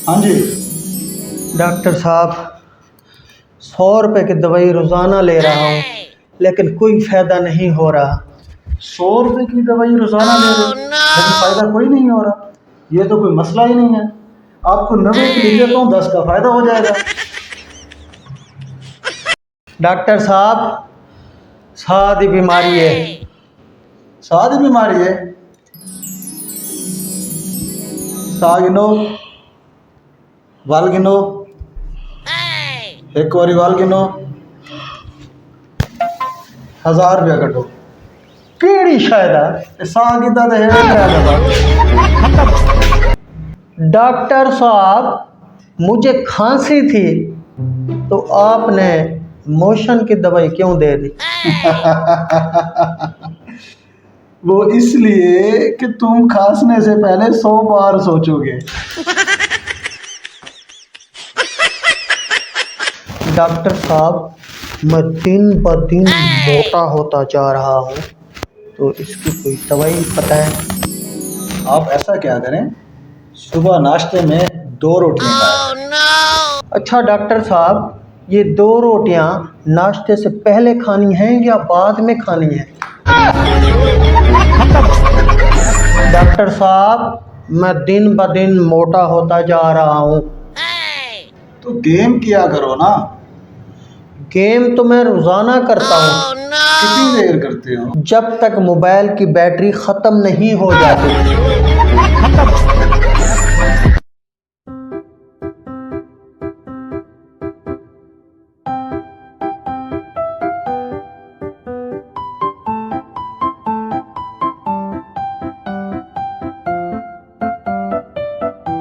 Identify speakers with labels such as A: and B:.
A: हाँ जी।
B: डॉक्टर साहब 100 रुपए की दवाई रोज़ाना ले रहा हूँ लेकिन कोई फ़ायदा नहीं हो रहा।
A: 100 रुपए की दवाई रोजाना ले रहे हो लेकिन फायदा कोई नहीं हो रहा। ये तो कोई मसला ही नहीं है। आपको 90 की लिख देता हूँ, 10 का फायदा हो जाएगा।
B: डॉक्टर साहब सादी बीमारी है।
A: सादी बीमारी है। सा गिनो, वाल गिनो, एक बारी वाल गिनो, 1000 रुपया कटो।
B: केड़ी शायद
A: सा गिदा तो है
B: डॉक्टर साहब मुझे खांसी थी तो आपने मोशन की दवाई क्यों दे दी?
A: वो इसलिए कि तुम खांसने से पहले 100 बार सोचोगे।
B: डॉक्टर साहब मैं दिन ब दिन मोटा होता जा रहा हूँ तो इसकी कोई दवाई पता है?
A: आप ऐसा क्या करें, सुबह नाश्ते में 2 रोटियां खाएं।
B: अच्छा डॉक्टर साहब ये 2 रोटियां नाश्ते से पहले खानी हैं या बाद में खानी है? डॉक्टर साहब मैं दिन ब दिन मोटा होता जा रहा हूँ।
A: तो गेम किया करो ना।
B: गेम तो मैं रोजाना करता हूँ।
A: कितनी देर करते हो?
B: जब तक मोबाइल की बैटरी खत्म नहीं हो जाती।